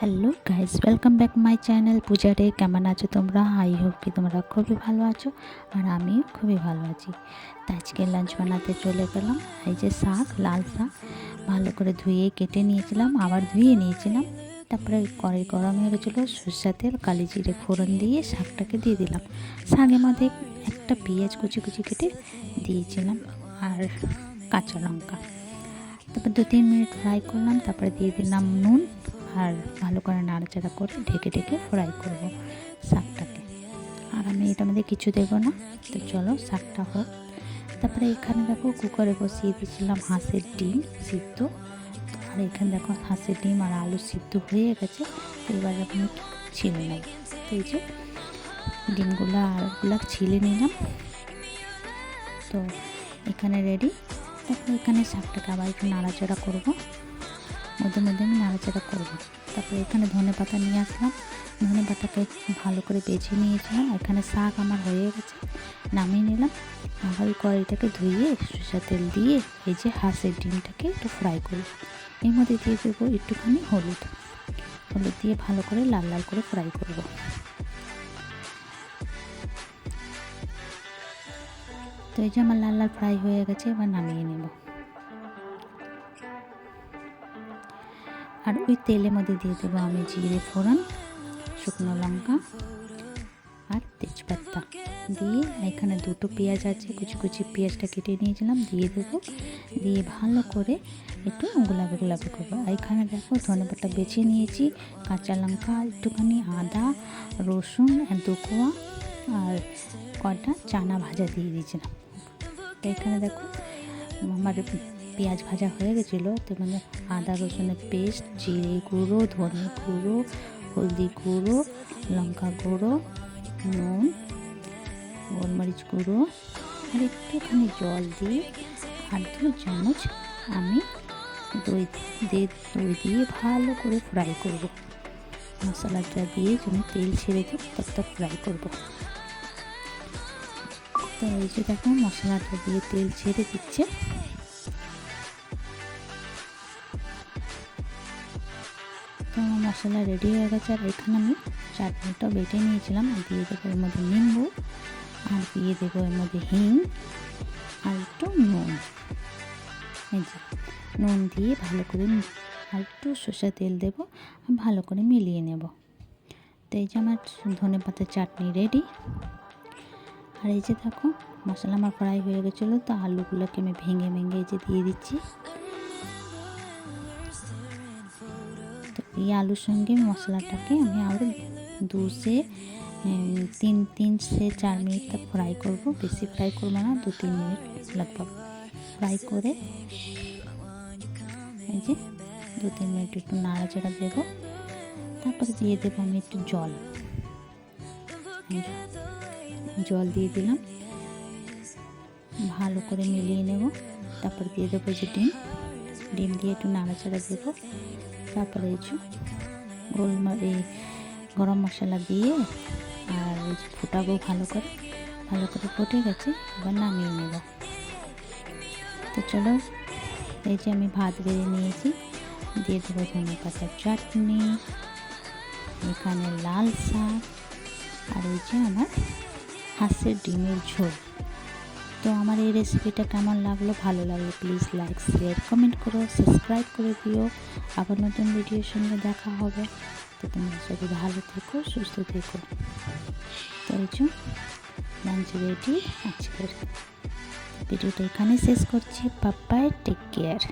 Hello guys, welcome back my channel Puja day. কেমন আছো তোমরা? আই হোপ কি তোমরা খুবই ভালো আছো, আর আমিও খুবই ভালো আছি। তো আজকে লাঞ্চ বানাতে চলে গেলাম। এই যে শাক, লাল শাক ভালো করে ধুয়ে কেটে নিয়েছিলাম, আবার ধুয়ে নিয়েছিলাম। তারপরে কড়াই গরম হয়ে গেছিলো, সরষে তেল, কালি জিরে ফোড়ন দিয়ে শাকটাকে দিয়ে দিলাম। শাকের মধ্যে একটা পেঁয়াজ কুচি কুচি কেটে দিয়েছিলাম, আর কাঁচা লঙ্কা। তারপর 2-3 মিনিট ফ্রাই করলাম। তারপরে দিয়ে দিলাম নুন, আর ভালো করে নাড়াচাড়া করে ঢেকে ঢেকে ফ্রাই করব শাকটাকে। আর আমি এটার মধ্যে কিছু দেবো না। তো চলো শাকটা হোক। তারপরে এখানে দেখো কুকারে বসিয়ে দিয়েছিলাম হাঁসের ডিম সিদ্ধ। আর এখানে দেখো হাঁসের ডিম আর আলু সিদ্ধ হয়ে গেছে। তো এবার আমি ছিলে নেব। তো এই যে ডিমগুলো আলুগুলো ছিলে নিলাম। তো এখানে রেডি। তারপরে এখানে শাকটাকে আবার একটু নাড়াচাড়া করবো, মধ্যে মধ্যে আমি নাড়াচাড়া করবো। তারপরে এখানে ধনে পাতা নিয়ে আসলাম, ধনে পাতাকে ভালো করে বেছে নিয়েছিলাম। এখানে শাক আমার হয়ে গেছে, নামিয়ে নিলাম। আবার ওই কড়াইটাকে ধুয়ে সরষে তেল দিয়ে এই যে হাঁসের ডিমটাকে একটু ফ্রাই করব। এর মধ্যে দিয়ে দেবো একটুখানি হলুদ দিয়ে ভালো করে লাল লাল করে ফ্রাই করব। তো এই যে আমার লাল লাল ফ্রাই হয়ে গেছে, এবার নামিয়ে নেব। আর ওই তেলের মধ্যে দিয়ে দেবো আমি জিরে ফোড়ন, শুকনো লঙ্কা আর তেজপাতা দিয়ে, এখানে দুটো পেঁয়াজ আছে, কুচি কুচি পেঁয়াজটা কেটে নিয়েছিলাম, দিয়ে দেবো। দিয়ে ভালো করে একটু গোলাপি গোলাপি করবো। এখানে দেখো ধনেপাতা বেছে নিয়েছি, কাঁচা লঙ্কা, একটুখানি আদা, রসুন 2 কোয়া আর কটা চানা ভাজা দিয়ে দিয়েছিলাম। তো এখানে দেখো আমার পেঁয়াজ ভাজা হয়ে গেছিলো। তো মানে আদা রসুনের পেস্ট, জিরে গুঁড়ো, ধনে গুঁড়ো, হলদি গুঁড়ো, লঙ্কা গুঁড়ো, নুন, গোলমরিচ গুঁড়ো আর একটুখানি জল দিয়ে 2 চামচ আমি দই দিয়ে ভালো করে ফ্রাই করব। মশলাটা দিয়ে যেন তেল ছেড়ে দিই তত ফ্রাই করব। তো এই যে দেখো মশলাটা দিয়ে তেল ছেড়ে দিচ্ছে। তো আমার মশলা রেডি হয়ে গেছে। আর এখানে আমি চাটনিটা বেটে নিয়েছিলাম, দিয়ে দেবো এর মধ্যে নিম্বু, আর দিয়ে দেবো এর মধ্যে হিং আর একটু নুন। এই যে নুন দিয়ে ভালো করে আর একটু সরষে তেল দেবো, আর ভালো করে মিলিয়ে নেব। তো এই যে আমার ধনে পাতার চাটনি রেডি। আর এই যে দেখো মশলা আমার ফ্রাই হয়ে গেছিলো। তো আলুগুলোকে আমি ভেঙে ভেঙে এই যে দিয়ে দিচ্ছি। তো এই আলুর সঙ্গে মশলাটাকে আমি আরও 3 से 4 মিনিট তক ফ্রাই করব। বেশি ফ্রাই করবো না, 2-3 মিনিট লাগবে ফ্রাই করে। এই যে 2-3 মিনিট একটু নাড়াচাড়া দেবো। তারপরে দিয়ে দেবো আমি একটু জল দিয়ে দিলাম, ভালো করে মিলিয়ে নেব। তারপর দিয়ে দেবো যে ডিম দিয়ে একটু নাড়াচাড়া দেবো। তারপরে গরম মশলা দিয়ে আর ফোটাবো ভালো করে ফুটে গেছে, এবার নামিয়ে নেব। তো চলো, এই যে আমি ভাত বেড়ে নিয়েছি, দিয়ে দেবো ধনে পাতার চাটনি, এখানে লাল শাক, আর এই যে আমার হাঁসের ডিমের ঝোল। তো আমার এই রেসিপিটা কেমন লাগলো, ভালো লাগলো প্লিজ লাইক, শেয়ার, কমেন্ট করো, সাবস্ক্রাইব করে দিও। আবার নতুন ভিডিওর সঙ্গে দেখা হবে। তো তোমরা সবাই ভালো থেকো, সুস্থ থেকো। তো এই যে লাঞ্চ রেডি। আজকের ভিডিওটা এখানে শেষ করছি। Bye bye, take care.